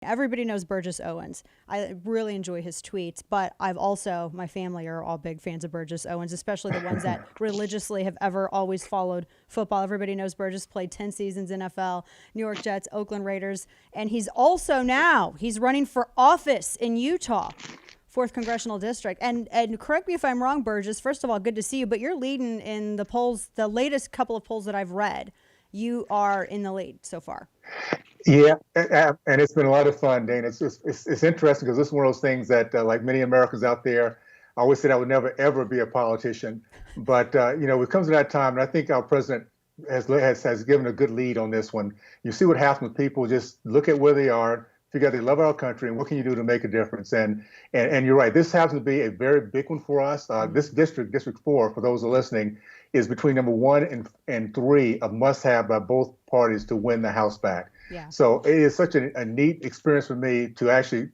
Everybody knows Burgess Owens. I really enjoy his tweets, but my family are all big fans of Burgess Owens, especially the ones that religiously have ever always followed football. Everybody knows Burgess played 10 seasons NFL, New York Jets, Oakland Raiders, and he's running for office in Utah. Fourth congressional district. And correct me if I'm wrong, Burgess. First of all, good to see you, but you're leading in the polls, the latest couple of polls that I've read. You are in the lead so far. Yeah, and it's been a lot of fun, Dana. It's interesting because this is one of those things that, like many Americans out there, I always said I would never ever be a politician. But it comes to that time, and I think our president has given a good lead on this one. You see what happens when people just look at where they are, figure out they love our country, and what can you do to make a difference? And you're right. This happens to be a very big one for us. This District 4, for those who are listening, is between number 1 and 3 of must-have by both parties to win the House back. Yeah. So it is such a neat experience for me to actually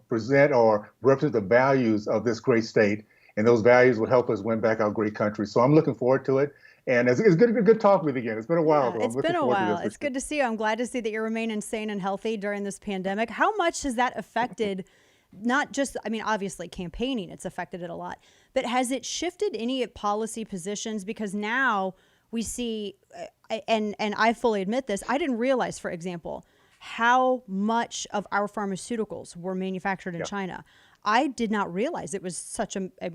present or represent the values of this great state, and those values will help us win back our great country. So I'm looking forward to it. And it's good talking with you again. It's been a while, though. It's been a while. It's good to see you. I'm glad to see that you remain sane and healthy during this pandemic. How much has that affected, not just, obviously campaigning, it's affected it a lot, but has it shifted any policy positions? Because now we see, and I fully admit this, I didn't realize, for example, how much of our pharmaceuticals were manufactured in China. I did not realize it was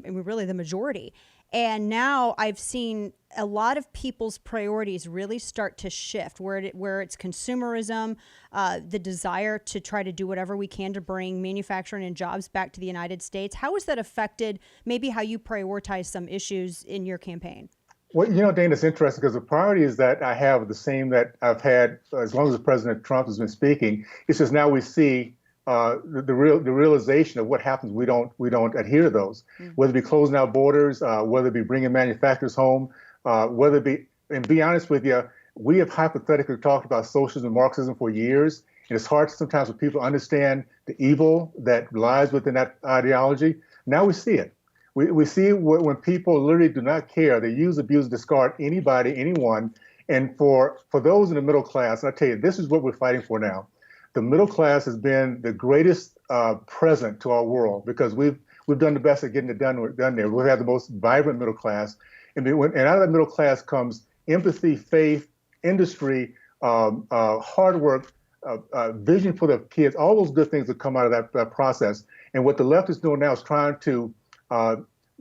really the majority. And now I've seen a lot of people's priorities really start to shift, where it's consumerism, the desire to try to do whatever we can to bring manufacturing and jobs back to the United States. How has that affected maybe how you prioritize some issues in your campaign? Well, Dana, it's interesting because the priorities that I have are the same that I've had as long as President Trump has been speaking. It's just now we see the realization of what happens. We don't adhere to those, whether it be closing out borders, whether it be bringing manufacturers home, whether it be, and be honest with you, we have hypothetically talked about socialism and Marxism for years, and it's hard sometimes for people to understand the evil that lies within that ideology. Now we see it. We see when people literally do not care. They use, abuse, discard anybody, anyone. And for those in the middle class, and I tell you, this is what we're fighting for now. The middle class has been the greatest present to our world because we've done the best at getting it done there. We've had the most vibrant middle class. And out of that middle class comes empathy, faith, industry, hard work, vision for the kids, all those good things that come out of that process. And what the left is doing now is trying to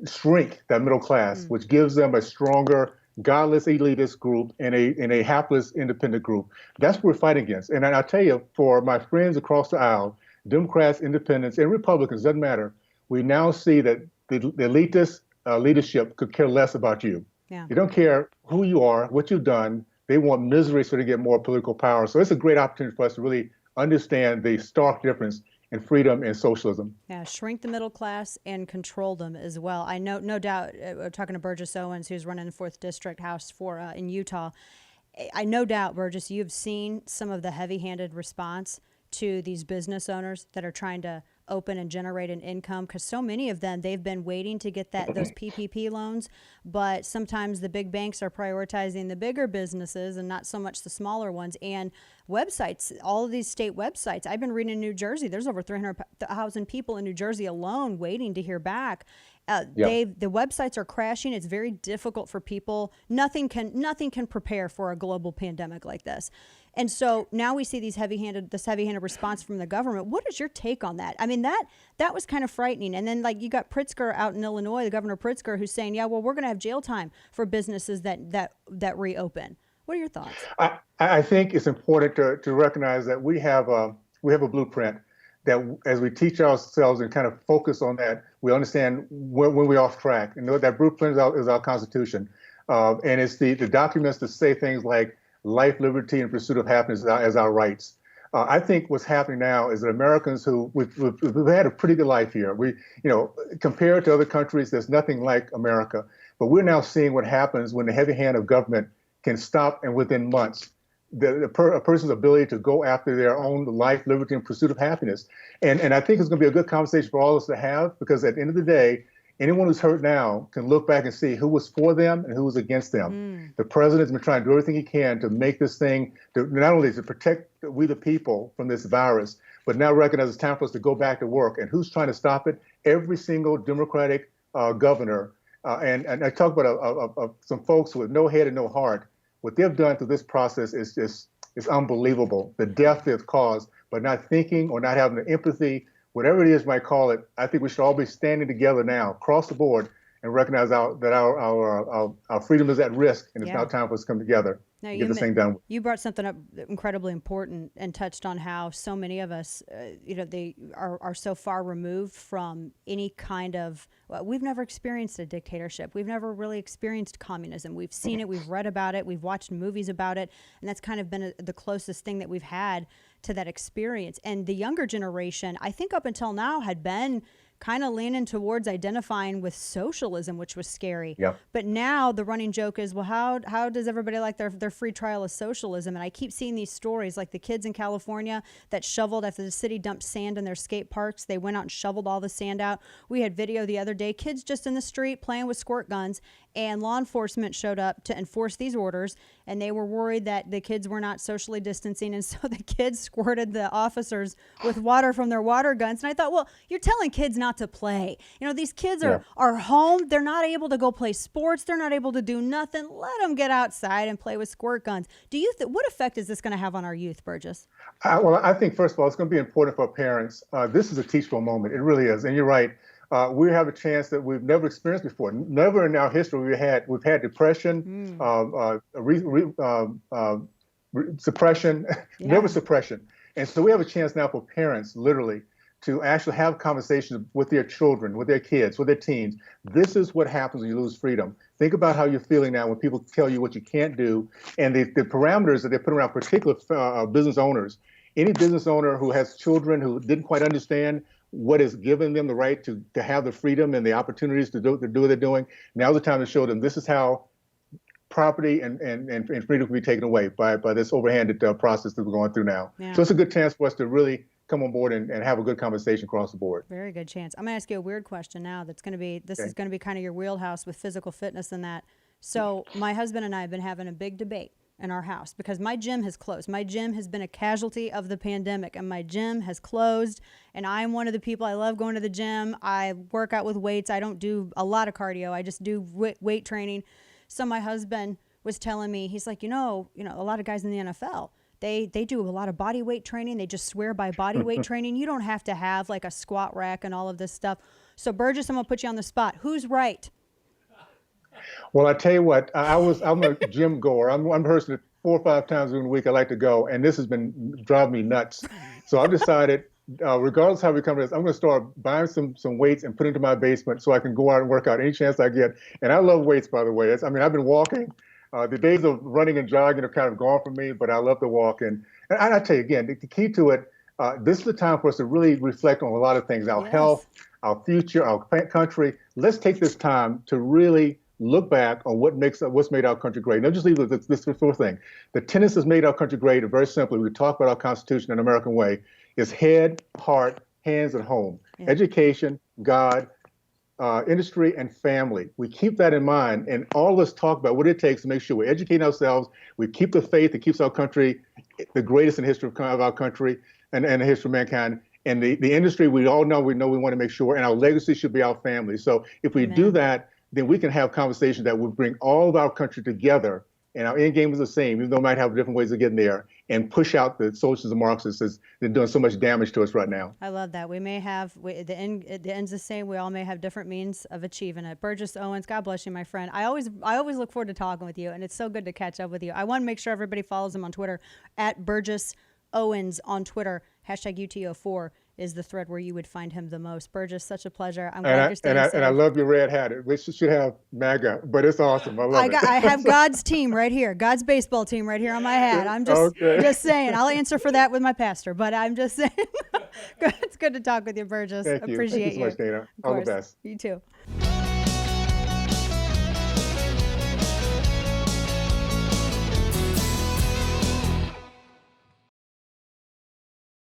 shrink that middle class, which gives them a stronger, godless elitist group and a hapless independent group. That's what we're fighting against. And I'll tell you, for my friends across the aisle, Democrats, independents, and Republicans, doesn't matter, we now see that the elitist leadership could care less about you. Yeah. They don't care who you are, what you've done. They want misery so they get more political power. So it's a great opportunity for us to really understand the stark difference in freedom and socialism. Yeah, shrink the middle class and control them as well. I know, no doubt, we're talking to Burgess Owens, who's running the 4th District House in Utah. I no doubt, Burgess, you've seen some of the heavy-handed response to these business owners that are trying to open and generate an income, because so many of them, they've been waiting to get those PPP loans, but sometimes the big banks are prioritizing the bigger businesses and not so much the smaller ones. And websites, all of these state websites, I've been reading in New Jersey, there's over 300,000 people in New Jersey alone waiting to hear back. The websites are crashing. It's very difficult for people. Nothing can prepare for a global pandemic like this. And so now we see this heavy-handed response from the government. What is your take on that? I mean, that was kind of frightening. And then, like, you got Pritzker out in Illinois, the Governor Pritzker, who's saying, yeah, well, we're going to have jail time for businesses that reopen. What are your thoughts? I think it's important to recognize that we have a blueprint that as we teach ourselves and kind of focus on that, we understand when we're off track. And that blueprint is our Constitution. And it's the documents that say things like life, liberty, and pursuit of happiness as our rights. I think what's happening now is that Americans we've had a pretty good life here. Compared to other countries, there's nothing like America. But we're now seeing what happens when the heavy hand of government can stop, and within months, a person's ability to go after their own life, liberty, and pursuit of happiness. And I think it's going to be a good conversation for all of us to have, because at the end of the day, anyone who's hurt now can look back and see who was for them and who was against them. The president's been trying to do everything he can to make this thing, not only to protect we the people from this virus, but now recognize it's time for us to go back to work. And who's trying to stop it? Every single Democratic governor. And I talk about some folks with no head and no heart. What they've done through this process is unbelievable. The death they've caused, but not thinking or not having the empathy, whatever it is you might call it. I think we should all be standing together now, across the board, and recognize that our freedom is at risk, and it's now time for us to come together and get this thing done. You brought something up incredibly important and touched on how so many of us, they are so far removed from any kind of. Well, we've never experienced a dictatorship. We've never really experienced communism. We've seen it. We've read about it. We've watched movies about it, and that's kind of been the closest thing that we've had to that experience. And the younger generation, I think, up until now, had been kind of leaning towards identifying with socialism, which was scary. Yeah. But now the running joke is, well, how does everybody like their free trial of socialism? And I keep seeing these stories, like the kids in California that shoveled after the city dumped sand in their skate parks. They went out and shoveled all the sand out. We had video the other day, kids just in the street playing with squirt guns, and law enforcement showed up to enforce these orders, and they were worried that the kids were not socially distancing, and so the kids squirted the officers with water from their water guns. And I thought, well, you're telling kids not to play. These kids are home. They're not able to go play sports. They're not able to do nothing. Let them get outside and play with squirt guns. Do you what effect is this going to have on our youth, Burgess? Well, I think, first of all, it's going to be important for our parents. This is a teachable moment. It really is. And you're right. We have a chance that we've never experienced before. Never in our history we've had depression, suppression, never suppression. And so we have a chance now for parents, literally, to actually have conversations with their children, with their kids, with their teens. This is what happens when you lose freedom. Think about how you're feeling now when people tell you what you can't do, and the parameters that they put around particular business owners. Any business owner who has children who didn't quite understand what is giving them the right to have the freedom and the opportunities to do what they're doing, now's the time to show them this is how property and freedom can be taken away by this overhanded process that we're going through now. Yeah. So it's a good chance for us to really come on board and have a good conversation across the board. Very good chance. I'm going to ask you a weird question now that's going to be, this is going to be kind of your wheelhouse with physical fitness and that. So my husband and I have been having a big debate in our house because my gym has closed. My gym has been a casualty of the pandemic, and my gym has closed, and I'm one of the people, I love going to the gym. I work out with weights. I don't do a lot of cardio. I just do weight training. So my husband was telling me, he's like, a lot of guys in the NFL, they do a lot of body weight training. They just swear by body weight training. You don't have to have like a squat rack and all of this stuff. So Burgess, I'm going to put you on the spot. Who's right? Well, I tell you what, I'm a gym goer. I'm one person that 4 or 5 times during the week I like to go, and this has been driving me nuts. So I've decided, regardless of how we come to this, I'm going to start buying some weights and put into my basement so I can go out and work out any chance I get. And I love weights, by the way. I've been walking. The days of running and jogging are kind of gone from me, but I love to walk. And I tell you again, the key to it, this is the time for us to really reflect on a lot of things, our health, our future, our country. Let's take this time to really look back on what's made our country great. Now, just leave this sort of thing. The tenets that's made our country great are very simply, we talk about our Constitution in an American way, is head, heart, hands, and home. Yeah. Education, God, industry, and family. We keep that in mind, and all of us talk about what it takes to make sure we educate ourselves, we keep the faith that keeps our country the greatest in the history of our country and the history of mankind. And the industry, we know we want to make sure, and our legacy should be our family. So if we do that, then we can have conversations that will bring all of our country together, and our end game is the same, even though we might have different ways of getting there, and push out the socialists and Marxists that are doing so much damage to us right now. I love that. We may have, the end's the same. We all may have different means of achieving it. Burgess Owens, God bless you, my friend. I always look forward to talking with you, and it's so good to catch up with you. I want to make sure everybody follows him on Twitter, at Burgess Owens on Twitter. #UTO4 is the thread where you would find him the most. Burgess, such a pleasure. I'm glad you're staying safe. And I love your red hat. We should have MAGA, but it's awesome. I love it. I have God's team right here, God's baseball team right here on my hat. I'm just saying. I'll answer for that with my pastor, but I'm just saying. It's good to talk with you, Burgess. Thank you. Appreciate Thank you so much, Dana. All the best. You too.